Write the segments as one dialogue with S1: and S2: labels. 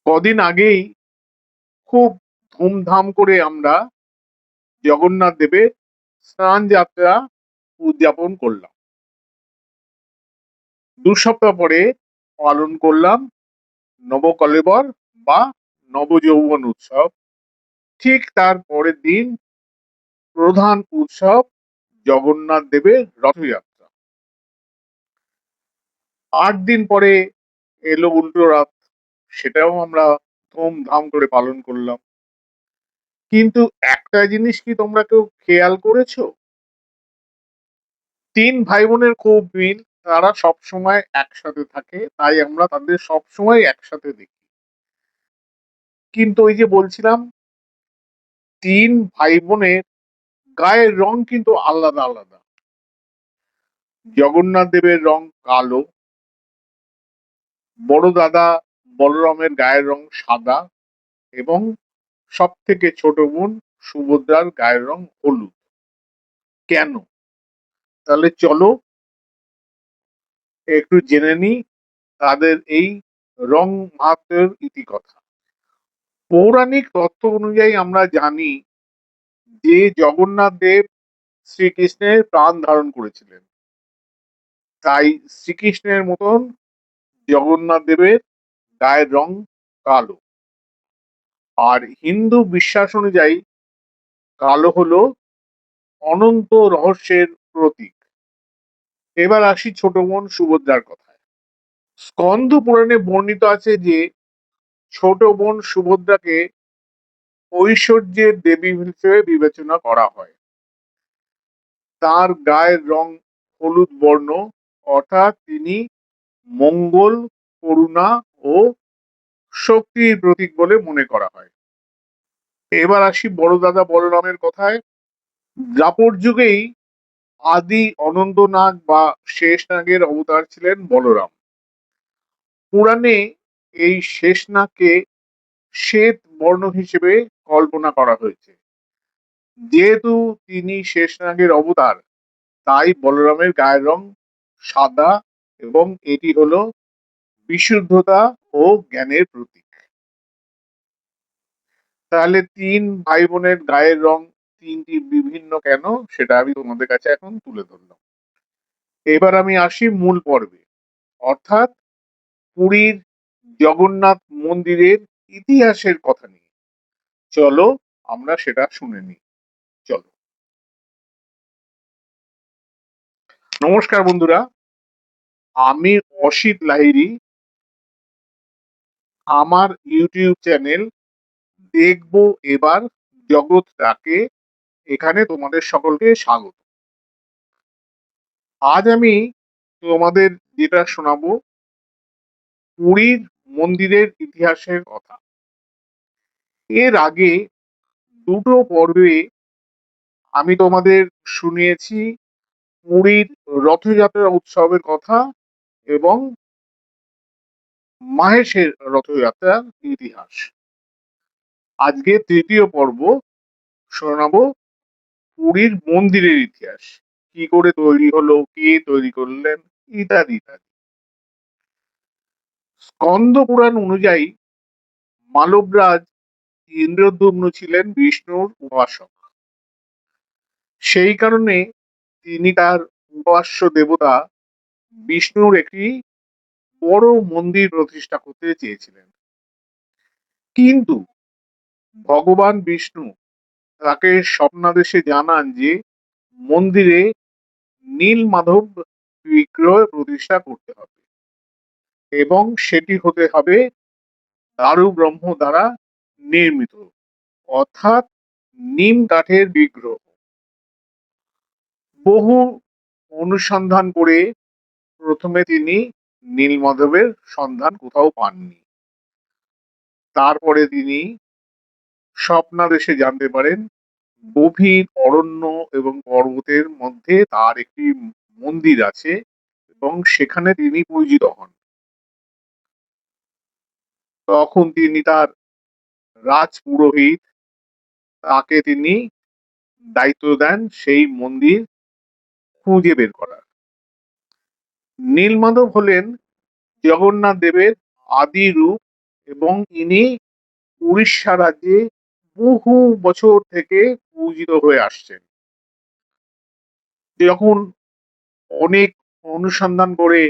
S1: কদিন আগেই খুব ধুমধাম করে আমরা জগন্নাথ দেবের স্নান যাত্রা উদযাপন করলাম। ২ সপ্তাহ পরে পালন করলাম নবকলেবর বা নবযৌবন উৎসব। ঠিক তার পরের দিন প্রধান উৎসব জগন্নাথ দেবের রথযাত্রা। ৮ দিন পরে এলো উল্টো রথ, সেটাও আমরা ধুমধাম করে পালন করলাম। কিন্তু একটা জিনিস কি তোমরা কেউ খেয়াল করেছো? ৩ ভাই বোনের খুব মিল। তারা সবসময় একসাথে থাকে। তাই আমরা তাদের সবসময় একসাথে দেখি। কিন্তু ওই যে বলছিলাম ৩ ভাই বোনের গায়ের রং কিন্তু আলাদা, আলাদা। জগন্নাথ দেবের রং কালো, বড় দাদা বলরামের গায়ের রং সাদা এবং সবথেকে ছোট বোন সুভদ্রার গায়ের রং হলুদ। কেন? তাহলে চলো একটু জেনে নিই তাদের এই রং মাহাত্ম্যের ইতিকথা। পৌরাণিক তথ্য অনুযায়ী আমরা জানি যে জগন্নাথ দেব শ্রীকৃষ্ণের প্রাণ ধারণ করেছিলেন। তাই শ্রীকৃষ্ণের মতন জগন্নাথ দেবের গায়ের রং কালো। আর হিন্দু বিশ্বাস অনুযায়ী কালো হলো অনন্ত রহস্যের প্রতীক। এবার আসি ছোট বোন সুভদ্রার কথায়। স্কন্দ পুরাণে বর্ণিত আছে যে ছোট বোন সুভদ্রাকে ঐশ্বর্যের দেবী হিসেবে বিবেচনা করা হয়। তার গায়ের রং হলুদ বর্ণ, অর্থাৎ তিনি মঙ্গল, করুণা ও শক্তির প্রতীক বলে মনে করা হয়। এবার আসি বড় দাদা বলরামের কথায়। দ্বাপর যুগেই আদি অনন্ত নাগ বা শেষ নাগের অবতার ছিলেন বলরাম। পুরাণে এই শেষ নাগকে শ্বেত বর্ণ হিসেবে কল্পনা করা হয়েছে। যেহেতু তিনি শেষ নাগের অবতার, তাই বলরামের গায়ের রং সাদা এবং এটি হলো বিশুদ্ধতা ও জ্ঞানের প্রতীক। তাহলে ৩ ভাই বোনের গায়ের রং ৩টি বিভিন্ন কেন সেটা আমি তোমাদের কাছে এখন তুলে ধরলাম। এবার আমি আসি মূল পর্বে, অর্থাৎ পুরীর জগন্নাথ মন্দিরের ইতিহাসের কথা নিয়ে। চলো আমরা সেটা শুনে নিই। চলো। নমস্কার বন্ধুরা, আমি অসিত লাহিড়ী। আমার ইউটিউব চ্যানেল দেখবো এবার জগৎটাকে, এখানে তোমাদের সকলকে স্বাগত। আজ আমি তোমাদের যেটা শোনাবো পুরীর মন্দিরের ইতিহাসের কথা। এর আগে দুটো পর্বে আমি তোমাদের শুনিয়েছি পুরীর রথযাত্রা উৎসবের কথা এবং মাহেশের রথযাত্রার ইতিহাস। আজকে তৃতীয় পর্ব শোনাবো পুরীর মন্দিরের ইতিহাস, কি করে তৈরি হলো, কে তৈরি করলেন, ইত্যাদি ইত্যাদি। স্কন্দ পুরাণ অনুযায়ী মালবরাজ ইন্দ্রদ্যুম্ন ছিলেন বিষ্ণুর উপাসক। সেই কারণে তিনি তার উপাস্য দেবতা বিষ্ণুর একটি বড় মন্দির প্রতিষ্ঠা করতে চেয়েছিলেন। কিন্তু ভগবান বিষ্ণু তাকে স্বপ্নাদেশে জানান যে মন্দিরে নীল মাধব বিগ্রহ প্রতিষ্ঠা করতে হবে এবং সেটি হতে হবে দারু ব্রহ্ম দ্বারা নির্মিত, অর্থাৎ নিম কাঠের বিগ্রহ। বহু অনুসন্ধান করে প্রথমে তিনি নীলমাধবের সন্ধান কোথাও পাননি। তারপরে তিনি স্বপ্নাদেশে জানতে পারেন গভীর অরণ্য এবং পর্বতের মধ্যে তার একটি মন্দির আছে এবং সেখানে তিনি পূজিত হন। তখন তিনি তার রাজ পুরোহিত, তাকে তিনি দায়িত্ব দেন সেই মন্দির খুঁজে বের করার। নীলমাধব হলেন জগন্নাথ দেবের আদি রূপ এবং ইনি উড়িষ্যা রাজ্যে বহু বছর থেকে পূজিত হয়ে আসছেন। যখন অনেক অনুসন্ধান করে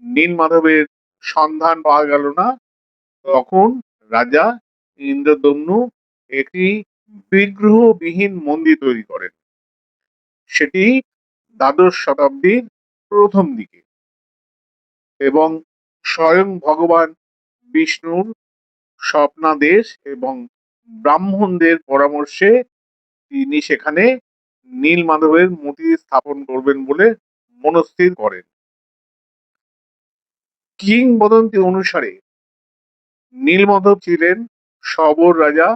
S1: নীলমাধবের সন্ধান পাওয়া গেল না, তখন রাজা ইন্দ্রদম্নু একটি বিগ্রহবিহীন মন্দির তৈরি করেন। সেটি দ্বাদশ শতাব্দীর প্রথম দিকে, এবং স্বয়ং ভগবান বিষ্ণুর স্বপ্নাদেশ এবং ব্রাহ্মণদের পরামর্শে তিনি সেখানে নীলমাধবের মূর্তি স্থাপন করবেন বলে মনস্থির করেন। কিংবদন্তি অনুসারে নীলমাধব ছিলেন শবর রাজা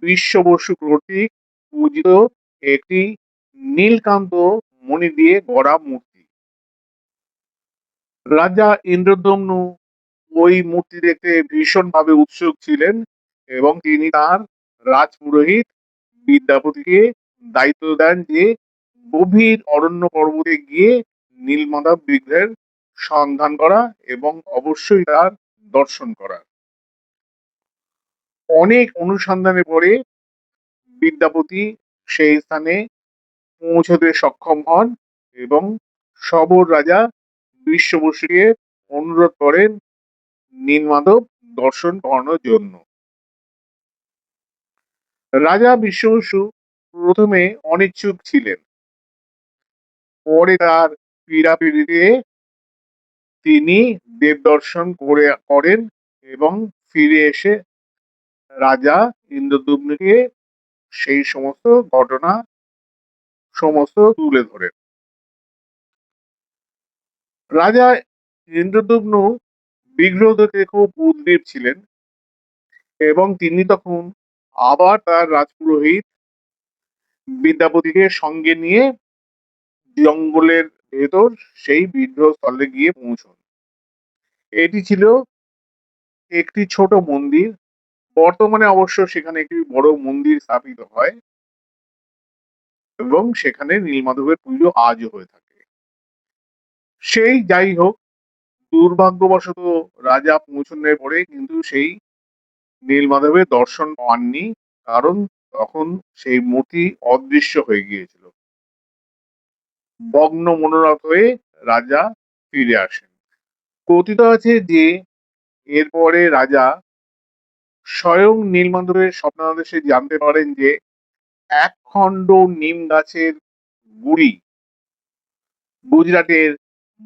S1: বিশ্ব বসু কর্তৃক পূজিত একটি নীলকান্ত মণি দিয়ে গড়া মূর্তি। রাজা ইন্দ্রদম্নু ওই মূর্তি দেখতে ভীষণভাবে উৎসুক ছিলেন এবং তিনি তার রাজপুরোহিত বিদ্যাপতিকে দায়িত্ব দেন যে গভীর অরণ্য পর্বতে গিয়ে নীলমাধব বিগ্রহের সন্ধান করা এবং অবশ্যই তার দর্শন করা। অনেক অনুসন্ধানের পরে বিদ্যাপতি সেই স্থানে পৌঁছতে সক্ষম হন এবং শবর রাজা বিশ্ব বসুকে অনুরোধ করেন নীলমাধব দর্শন করানোর জন্য। রাজা বিশ্ব বসু প্রথমে অনিচ্ছুক ছিলেন, পরে তার পীড়াপিড়িতে তিনি দেব দর্শন করেন এবং ফিরে এসে রাজা ইন্দ্রদম্নুকে সেই সমস্ত ঘটনা সমস্ত তুলে ধরেন। রাজা ইন্দ্রদম্নু বিগ্রহ দেখে খুব উদ্গ্রীব ছিলেন এবং তিনি তখন আবার তার রাজপুরোহিত বিদ্যাপতিকে সঙ্গে নিয়ে জঙ্গলের ভেতর সেই বিগ্রহ স্থলে গিয়ে পৌঁছন। এটি ছিল একটি ছোট মন্দির। বর্তমানে অবশ্য সেখানে একটি বড় মন্দির স্থাপিত হয় এবং সেখানে নীলমাধবের পুজো আজও হয়ে থাকে। সেই যাই হোক, দুর্ভাগ্যবশত রাজা পৌঁছনের পরে কিন্তু সেই নীলমাধবের দর্শন পাননি, কারণ তখন সেই মূর্তি অদৃশ্য হয়ে গিয়েছিল। ভগ্ন মনোরথ হয়ে রাজা ফিরে আসেন। কথিত আছে যে এরপরে রাজা স্বয়ং নীলমাধবের স্বপ্নাদেশে জানতে পারেন যে এক খণ্ড নিম গাছের গুড়ি গুজরাটের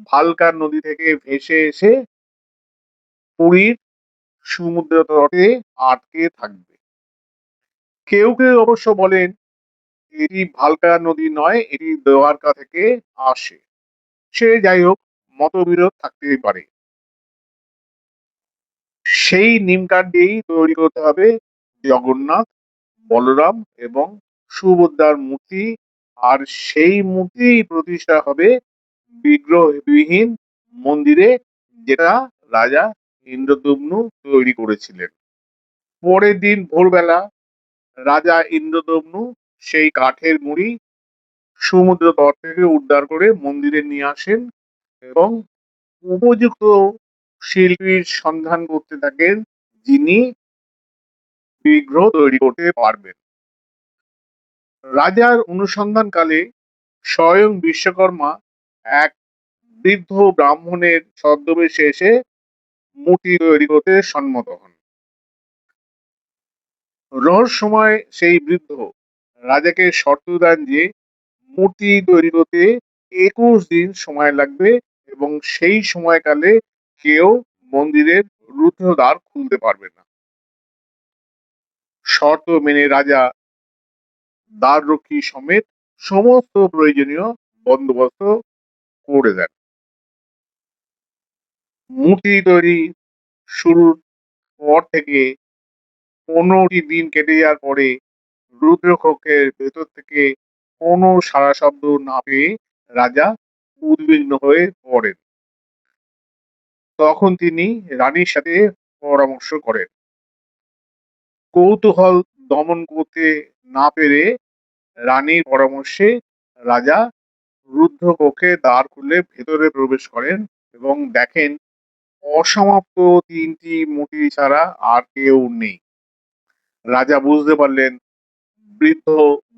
S1: ভালকার নদী থেকে ভেসে এসে পুরীর সমুদ্র তটে আটকে থাকবে। কেউ কেউ অবশ্য বলেন এটি ভালকা নদী নয়, এটি দ্বারকা থেকে আসে। সে যাই হোক, মতবিরোধ থাকতেই পারে। সেই নিম কাঠ দিয়েই তৈরি করতে হবে জগন্নাথ, বলরাম এবং সুভদ্রার মূর্তি, আর সেই মূর্তি প্রতিষ্ঠা হবে বিগ্রহবিহীন মন্দিরে, যেটা রাজা ইন্দ্রদম্নু তৈরি করেছিলেন। পরের দিন ভোরবেলা রাজা ইন্দ্রদম্নু সেই কাঠের মুড়ি সমুদ্র তট থেকে উদ্ধার করে মন্দিরে নিয়ে আসেন এবং উপযুক্ত শিল্পীর সন্ধান করতে থাকেন যিনি বিগ্রহ তৈরি করতে পারবেন। রাজার অনুসন্ধানকালে স্বয়ং বিশ্বকর্মা এক বৃদ্ধ ব্রাহ্মণের ছদ্মবেশে এসে মূর্তি তৈরি করতে সম্মত হন। রহস্যময় সেই বৃদ্ধ রাজাকে শর্ত দেন যে মূর্তি তৈরি করতে 21 দিন সময় লাগবে এবং সেই সময়কালে কেউ মন্দিরের রুদ্ধদ্বার খুলতে পারবে না। শর্ত মেনে রাজা দ্বাররক্ষী সমেত সমস্ত প্রয়োজনীয় বন্দোবস্ত করে দেন। মূর্তি তৈরি শুরুর পর থেকে 15টি দিন কেটে যাওয়ার পরে রুদ্রকক্ষের ভেতর থেকে কোনো সাড়া শব্দ না পেয়ে রাজা উদ্বিগ্ন হয়ে পড়েন। তখন তিনি রানীর সাথে পরামর্শ করেন। কৌতূহল দমন করতে না পেরে রানীর পরামর্শে রাজা রুদ্ধ কক্ষে দ্বার খুলে ভেতরে প্রবেশ করেন এবং দেখেন অসমাপ্ত 3টি মূর্তি ছাড়া আর কেউ নেই। রাজা বুঝতে পারলেন বৃদ্ধ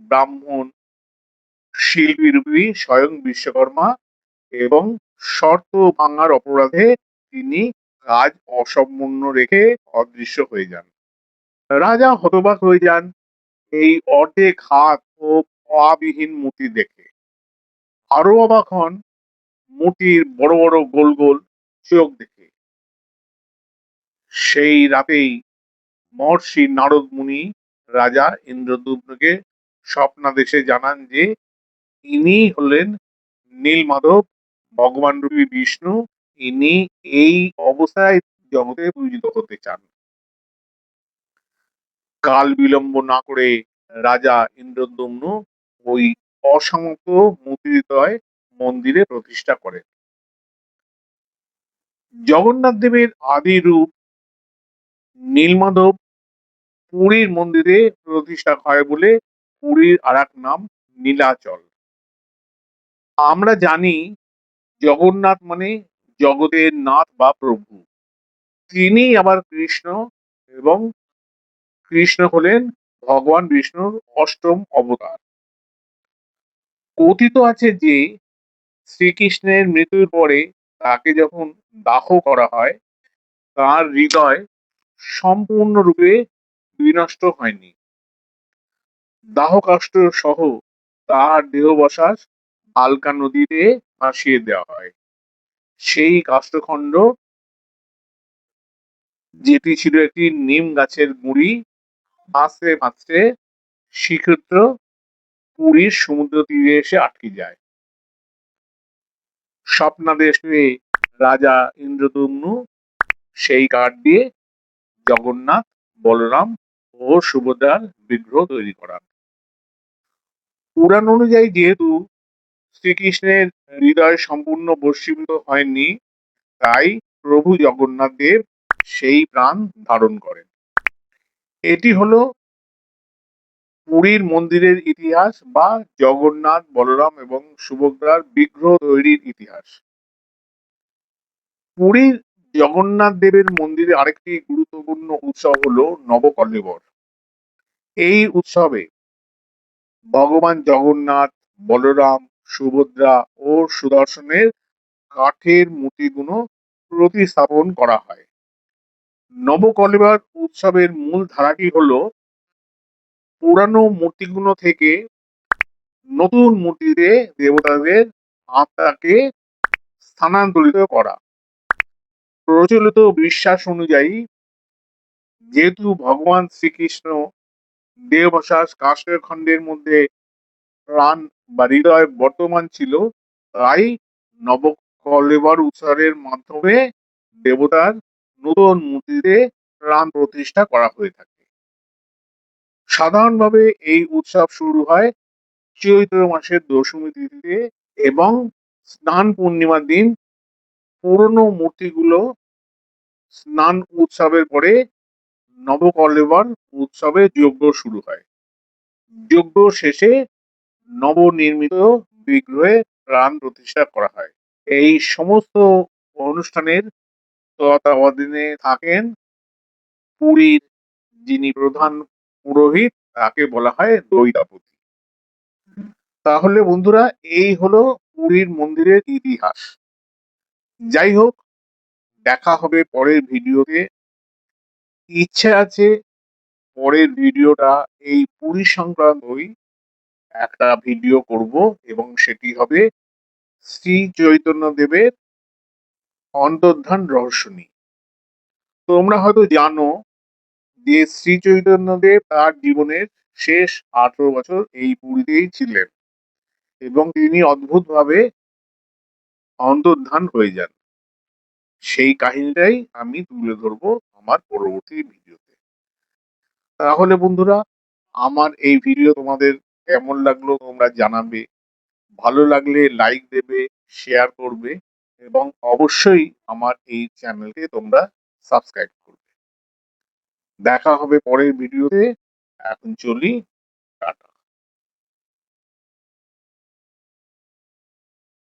S1: ব্রাহ্মণ শিল্পী স্বয়ং বিশ্বকর্মা এবং শর্ত ভাঙার অপরাধে তিনি কাজ অসম্পূর্ণ রেখে অদৃশ্য হয়ে যান। রাজা হতবাক হয়ে যান এই অর্ধেক হাত ও পাবিহীন মূর্তি দেখে। আরো অবাক হন মূর্তির বড় বড় গোল গোল চোখ দেখে। সেই রাতেই মহর্ষি নারদ মুনি রাজা ইন্দ্রদূম্নকে স্বপ্নাদেশে জানান যে ইনি হলেন নীলমাধব, ভগবান রূপী বিষ্ণু। ইনি এই অবস্থায় জগতে পূজিত হতে চান। কাল বিলম্ব না করে রাজা ইন্দ্রদম্ন ওই অসমাপ্ত মূর্তিদ্বয় মন্দিরে প্রতিষ্ঠা করেন। জগন্নাথ দেবের আদি রূপ নীলমাধব পুরীর মন্দিরে প্রতিষ্ঠা হয় বলে পুরীর আরেক নাম নীলাচল। আমরা জানি জগন্নাথ মানে জগতের নাথ বা প্রভু। তিনি আবার কৃষ্ণ এবং কৃষ্ণ হলেন ভগবান বিষ্ণুর অষ্টম অবতার। কথিত আছে যে শ্রীকৃষ্ণের মৃত্যুর পরে তাকে যখন দাহ করা হয় তার হৃদয় সম্পূর্ণরূপে বিনষ্ট হয়নি। দাহ কাষ্ঠ সহ তার দেহাবশেষ আলকা নদীতে ভাসিয়ে দেওয়া হয়। সেই কাষ্ঠখণ্ড যেটি ছিল একটি নিম গাছের গুঁড়ি ভাসতে ভাসতে শ্রীক্ষেত্র পুরীর সমুদ্র তীরে এসে আটকে যায়। স্বপ্নাদেশ পেয়ে রাজা ইন্দ্রদম্নু সেই কাঠ দিয়ে জগন্নাথ, বলরাম ও সুভদ্রার বিগ্রহ তৈরি করান। পুরাণ অনুযায়ী যেহেতু শ্রীকৃষ্ণের হৃদয় সম্পূর্ণ বশীভূত হয়নি, তাই প্রভু জগন্নাথ দেব সেই প্রাণ ধারণ করেন। এটি হলো পুরীর মন্দিরের ইতিহাস বা জগন্নাথ, বলরাম এবং সুভদ্রার বিগ্রহ তৈরির ইতিহাস। পুরীর জগন্নাথ দেবের মন্দিরে আরেকটি গুরুত্বপূর্ণ উৎসব হলো নবকলেবর। এই উৎসবে ভগবান জগন্নাথ, বলরাম, সুভদ্রা ও সুদর্শনের কাঠের মূর্তিগুলো প্রতিস্থাপন করা হয়। নবকলেবর উৎসবের মূল ধারাটি হলো পুরানো মূর্তিগুলো থেকে নতুন মূর্তিতে দেবতাদের আত্মাকে স্থানান্তরিত করা। প্রচলিত বিশ্বাস অনুযায়ী যেহেতু ভগবান শ্রীকৃষ্ণ দেহাবশেষ কাষ্ঠের খণ্ডের মধ্যে প্রাণ বা হৃদয় বর্তমান ছিল, তাই নবকলেবর উৎসবের মাধ্যমে দেবতার নতুন মূর্তিতে প্রাণ প্রতিষ্ঠা করা হয়ে থাকে। সাধারণভাবে এই উৎসব শুরু হয় চৈত্র মাসের দশমী তিথিতে এবং স্নান পূর্ণিমার দিন পুরনো মূর্তিগুলো স্নান উৎসবের পরে নবকলেবর উৎসবে যজ্ঞ শুরু হয়। যজ্ঞ শেষে নবনির্মিত বিগ্রহে প্রাণ প্রতিষ্ঠা করা হয়। এই সমস্ত অনুষ্ঠানের তত্ত্বাবধানে থাকেন পুরীর যিনি প্রধান পুরোহিত, তাকে বলা হয় দইতাপতি। তাহলে বন্ধুরা, এই হলো পুরীর মন্দিরের ইতিহাস। যাই হোক, দেখা হবে পরের ভিডিওতে। ইচ্ছে আছে পরের ভিডিওটা এই পুরী সংক্রান্তই একটা ভিডিও করব এবং সেটি হবে শ্রী চৈতন্য দেবের অন্তর্ধান রহস্য নিয়ে। তোমরা হয়তো জানো যে শ্রী চৈতন্য দেব তার জীবনের শেষ 18 বছর এই পুরীতেই ছিলেন এবং তিনি অদ্ভুতভাবে অন্তর্ধান হয়ে যান। সেই কাহিনীটাই আমি তুলে ধরবো আমার পরবর্তী ভিডিওতে। তাহলে বন্ধুরা, আমার এই ভিডিও তোমাদের কেমন লাগলো তোমরা জানাবে। ভালো লাগলে লাইক দেবে, শেয়ার করবে এবং অবশ্যই আমার এই চ্যানেলকে তোমরা সাবস্ক্রাইব করবে। দেখা হবে পরের ভিডিওতে। এখন চলি।